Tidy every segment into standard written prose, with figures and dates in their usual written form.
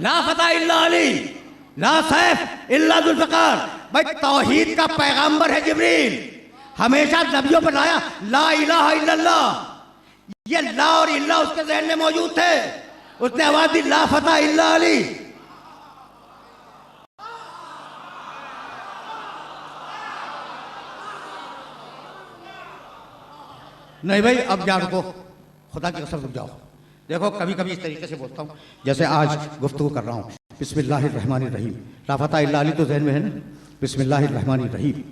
ला फतह इल्ला अली, ला सैफ इल्ला जुल्फ़िकार। भाई तौहीद का पैगंबर है जिब्रील, हमेशा नबियों पर लाया ला इलाहा इल्लल्लाह। ये ला और इल्ला उसके ज़हन में मौजूद थे, उसने आवाज दी ला फतह इल्ला अली। नहीं भाई अब जा रुको, खुदा की कसम रुक जाओ। देखो कभी कभी इस तरीके से बोलता हूँ जैसे आज गुफ्तगू कर रहा हूँ, बिस्मिल्लाहिर्रहमानिर्रहीम, ला फतह इल्ला अली तो ज़हन में है ना, बिस्मिल्लाहिर्रहमानिर्रहीम,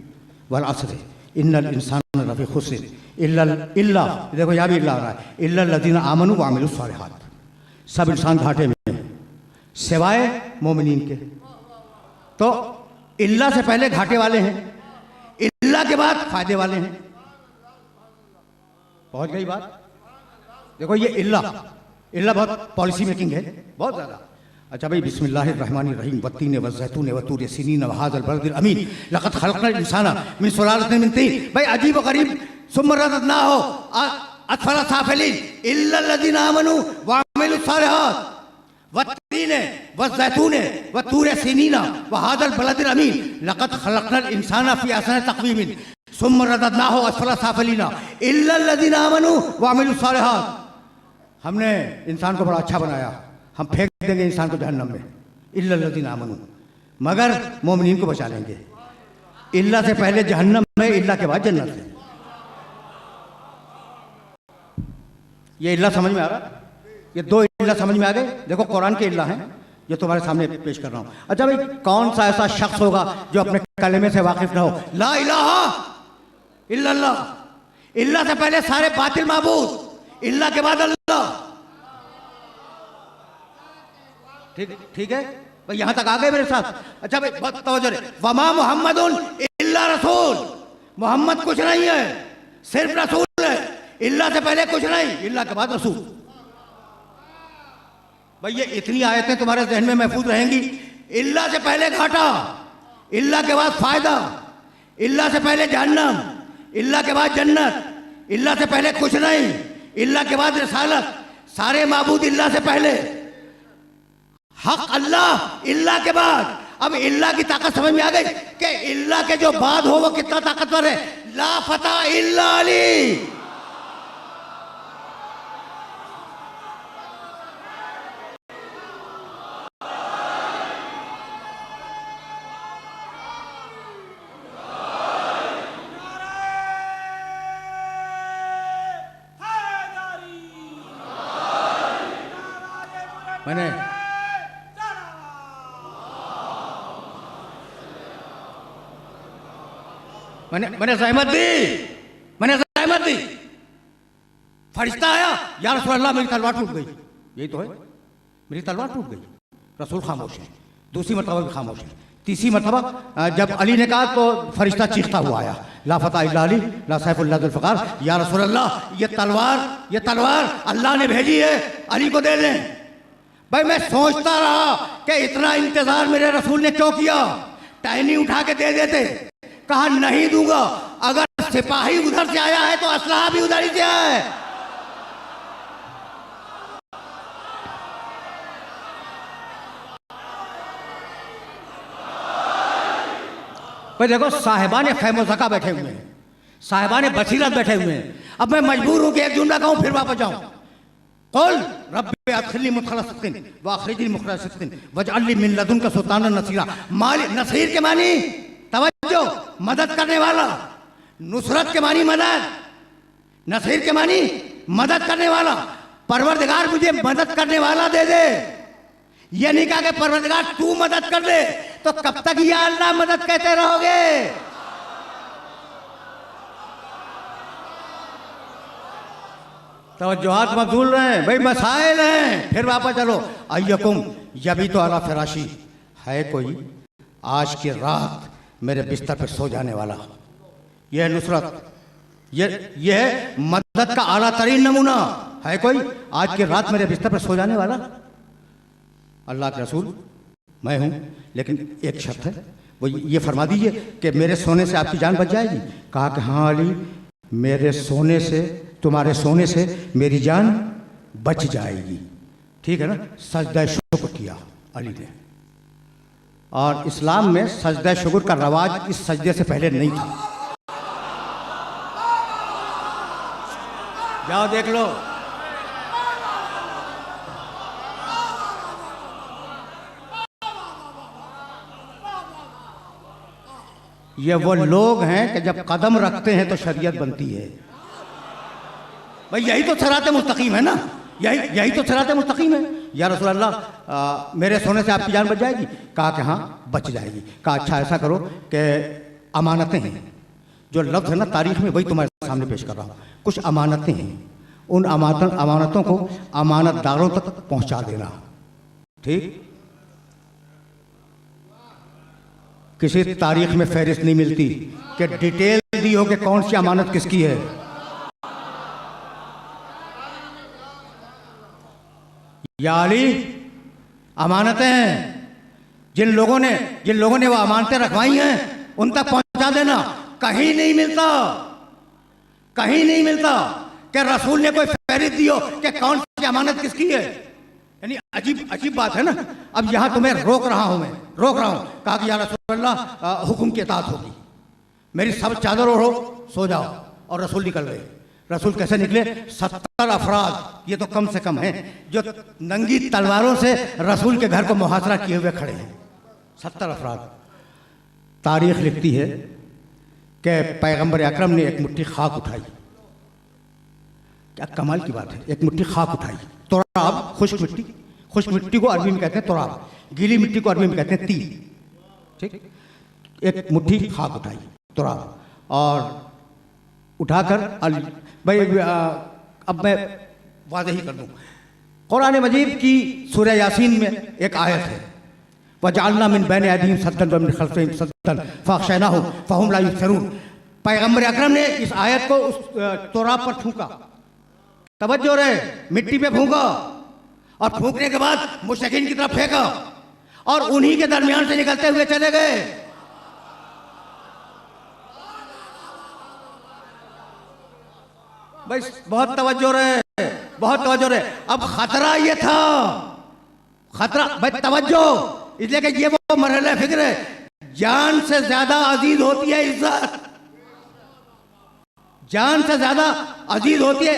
वल अस्र इन्नल इंसान लफी खुस्र इल्ला, देखो यहाँ भी इल्ला आ रहा है, इल्ला लज़ीना आमनू व अमिलुस सालिहात। सब इंसान घाटे में हैं सिवाय मोमिनीन के। तो इल्ला से पहले घाटे वाले हैं, इल्ला के बाद फायदे वाले हैं। पहुंच गई बात? देखो ये इल्ला बहुत पॉलिसी मेकिंग है, बहुत ज़्यादा। अच्छा भाई बिस्मिल्लाहिर्रहमानिर्रहीम, वत्तीन वज़ैतून वतूर सीनीन वहाज़ल बलदिल अमीन, लक़द खलक़नल इंसाना मिन सुलालतिन मिन तीन। भाई अजीब व गरीब, सुम्मा रददनाहु अस्फला साफिलीन इल्ला लज़ीना आमनू व अमिलुस सालिहात, वत्तीन वज़ैतून वतूर सीनीन वहाज़ल बलदिल अमीन, लक़द खलक़नल इंसाना फ़ी अहसनि तक़वीम सुम्मा रददनाहु अस्फला साफिलीन इल्ला लज़ीना आमनू व अमिलुस सालिहात। हमने इंसान को बड़ा अच्छा बनाया, हम फेंक देंगे इंसान को जहन्नम में, इल्ला लज़ीना आमनू, मगर मोमिनीन को बचा लेंगे। इल्ला से पहले जहन्नम है, इल्ला के बाद जन्नत है। ये इल्ला समझ में आ रहा? ये दो इल्ला समझ में आ गए। देखो कुरान के इल्ला हैं, ये तुम्हारे सामने पेश कर रहा हूं। अच्छा भाई कौन सा ऐसा शख्स होगा जो अपने कलमे से वाकिफ ना हो? ला इलाहा इल्लल्लाह, इल्ला से पहले सारे बातिल माबूद, इल्ला के बाद अल्लाह। ठीक है भाई, यहां तक आ गए मेरे साथ? अच्छा भाई बहुत तवज्जो है। वमा मुहम्मदुन इल्ला रसूल, मोहम्मद कुछ नहीं है, सिर्फ रसूल है। इल्ला से पहले कुछ नहीं, इल्ला के बाद रसूल। भाई ये इतनी आयतें तुम्हारे जहन में महफूज रहेंगी। इल्ला से पहले घाटा, इल्ला के बाद फायदा, इल्ला से पहले जहन्नम, इल्ला के बाद जन्नत, इल्ला से पहले कुछ नहीं, इल्ला के बाद रिसालत, सारे माबूद इल्ला से पहले, हक अल्लाह इल्ला के बाद। अब इल्ला की ताकत समझ में आ गई कि इल्ला के जो बाद हो वो कितना ताकतवर है। ला फतह इल्ला अली। मैंने ज़हमत दी, फरिश्ता आया, या रसूल अल्लाह मेरी तलवार टूट गई। यही तो है, मेरी तलवार टूट गई। रसूल खामोश है, दूसरी मरतबा भी खामोश है, तीसरी मरतबा जब अली ने कहा तो फरिश्ता चीखता हुआ आया, ला फतह इल्ला अली, ला सैफ इल्ला जुल्फ़िकार, या रसूल अल्लाह ये तलवार अल्लाह ने भेजी है, अली को दे दें। भाई मैं सोचता रहा कि इतना इंतजार मेरे रसूल ने क्यों किया, टहनी उठा के दे देते। कहा नहीं दूंगा, अगर सिपाही उधर से आया है तो असलहा भी उधर ही से आया है। भाई देखो साहिबान खैमो ज़का बैठे हुए हैं, साहिबान बसीरत बैठे हुए हैं। अब मैं मजबूर हूं कि एक जुमला कहूं फिर वापस जाऊं। क़ुल रब्बी अदखिलनी मुदखला सिद्क़िन व अखरिजनी मुखरज सिद्क़िन वजअलनी मिन लदुनका सुल्तानन नसीरा। नसीर के मानी तवज्जो, मदद करने वाला। नुसरत के मानी मदद, नसीर के मानी मदद करने वाला। परवरदिगार मुझे मदद करने वाला दे दे। ये नहीं कहा कि परवरदिगार तू मदद कर दे, तो कब तक या अल्लाह मदद कहते रहोगे? तवज्जुहात मबजूल रहे भाई, मसाइल हैं। फिर वापस चलो। अय्यकुम यबी तो अला फराशी, है कोई आज की रात मेरे बिस्तर पर सो जाने वाला? यह है नुसरत, यह है मदद का आला तरीन नमूना। है कोई आज की रात मेरे बिस्तर पर सो जाने वाला? अल्लाह के रसूल मैं हूं, लेकिन एक शर्त है, वो ये फरमा दीजिए कि मेरे सोने से आपकी जान बच जाएगी। कहा कि हाँ अली, मेरे सोने से, तुम्हारे सोने से मेरी जान बच जाएगी। ठीक है ना? सजदा शुक्र किया, अली ने। और इस्लाम में सजदा शुक्र का रवाज इस सजदे से पहले नहीं था। जाओ देख लो। ये वो लोग हैं कि जब कदम रखते हैं तो शरीयत बनती है। भाई यही तो सिरात मुस्तकीम है ना, यही तो सिरात मुस्तकीम है। या रसूल अल्लाह मेरे सोने से आपकी जान बच जाएगी? कहा कि हाँ बच जाएगी। कहा अच्छा ऐसा करो कि अमानतें हैं, जो लफ्ज़ है ना तारीख में वही तुम्हारे सामने पेश कर रहा हूँ। कुछ अमानतें हैं, उन अमानतों को अमानतदारों तक पहुँचा देना। ठीक, किसी तारीख में फहरिस्त नहीं मिलती कि डिटेल दी हो कि कौन सी अमानत किसकी है। या अली अमानतें हैं, जिन लोगों ने वो अमानतें रखवाई हैं उन तक पहुंचा देना। कहीं नहीं मिलता कि रसूल ने कोई फहरिस्त दी हो कि कौन सी अमानत किसकी है। यानी अजीब बात है ना। अब यहां तुम्हें रोक रहा हूं। कहा कि या रसूल अल्लाह हुक्म की इताअत होगी, मेरी सब चादर ओढ़ो, सो जाओ। और रसूल निकल गए। रसूल कैसे निकले? 70 अफराद, ये तो कम से कम हैं, जो नंगी तलवारों से रसूल के घर को मुहासरा किए हुए खड़े हैं। 70 अफराद। तारीख लिखती है कि पैगंबर अकरम ने एक मुट्ठी खाक उठाई। क्या कमाल की बात है, एक मुट्ठी खाक उठाई। तुराब, खुश्क मिट्टी को अरबी में कहते हैं तुराब, गीली मिट्टी को अरबी में कहते हैं ती। ठीक, एक मुट्ठी खाक उठाई तुराब, और उठाकर भाई अब मैं वाज़ेह ही कर दूँ। कुरान मजीद की सूरह यासीन में एक आयत है, वजअलना मिन बैन अयदीहिम सद्दन व मिन खल्फिहिम सद्दन फअग़शयनाहुम फहुम ला युबसिरून। पैगंबर अकरम ने इस आयत को उस तुराब पर फूंका। तवज्जो रहे, मिट्टी पे फूंका और फूंकने के बाद मुशरिकीन की तरफ फेंका और उन्हीं के दरमियान से निकलते हुए चले गए। भाई बहुत तवज्जो रहे। अब खतरा ये था, भाई तवज्जो, इसलिए कि ये वो मरहला फिक्र है, जान से ज्यादा अजीज होती है इज्जत। जान से ज्यादा अजीज होती है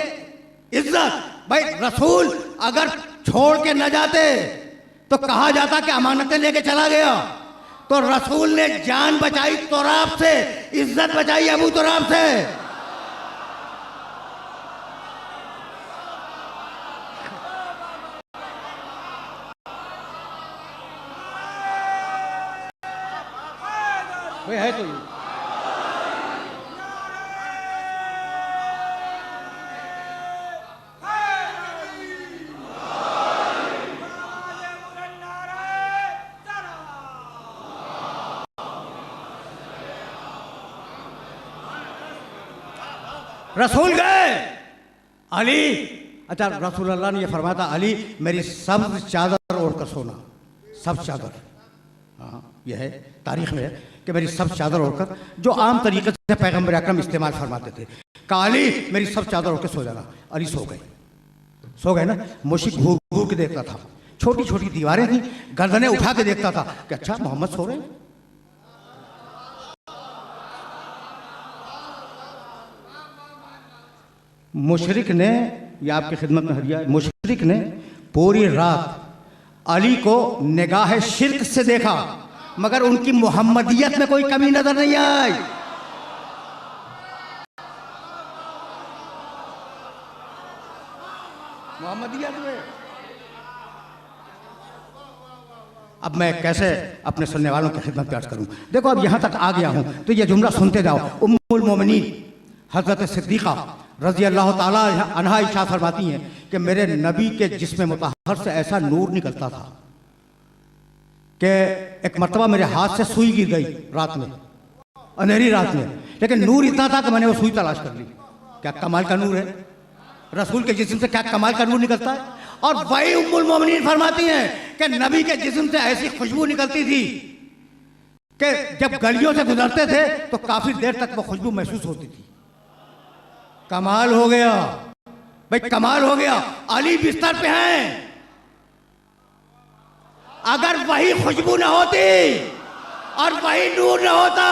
इज्जत। भाई रसूल अगर छोड़ के न जाते तो कहा जाता कि अमानतें लेके चला गया। तो रसूल ने जान बचाई तुराब से, इज्जत बचाई अबू तुराब से। भाई है तो ये रसूल गए, अली, अच्छा रसूल अल्लाह ने ये फरमाया था, अली मेरी सब चादर ओढ़ कर सोना। सब चादर, हाँ यह है तारीख में है कि मेरी सब चादर ओढ़कर, जो आम तरीके से पैगंबर अकरम इस्तेमाल फरमाते थे। कहा अली मेरी सब चादर ओढ़ के सो जाना। अली सो गए ना। मुश्रिक घूर घूर के देखता था, छोटी छोटी दीवारें थी, गर्दनें उठा के देखता था कि अच्छा मोहम्मद सो रहे हैं। मुशरिक ने, ये आपकी खिदमत में हदिया, मुशरिक ने पूरी रात अली को निगाह शिर्क से देखा, मगर उनकी मोहम्मदियत में कोई कमी नजर नहीं आई। मोहम्मदियत में अब मैं कैसे अपने सुनने वालों की खिदमत पेश करूं। देखो अब यहां तक आ गया हूं तो ये जुमला सुनते जाओ। उम्मुल मोमिनीन हजरत सिद्दीक़ा रज़ी अल्लाह ताला अन्हा इरशाद फरमाती हैं कि मेरे नबी के जिस्म मुतहर से ऐसा नूर निकलता था कि एक मरतबा मेरे हाथ से सुई गिर गई रात में, अंधेरी रात में, लेकिन नूर इतना था कि मैंने वो सुई तलाश कर ली। क्या कमाल का नूर है, रसूल के जिस्म से क्या कमाल का नूर निकलता है। और वही उम्मुल मोमिनीन फरमाती हैं कि नबी के जिस्म से ऐसी खुशबू निकलती थी कि जब गलियों से गुजरते थे तो काफी देर तक वो खुशबू महसूस होती थी। कमाल हो गया भाई, कमाल हो गया। अली बिस्तर पे हैं, अगर वही खुशबू न होती और वही नूर न होता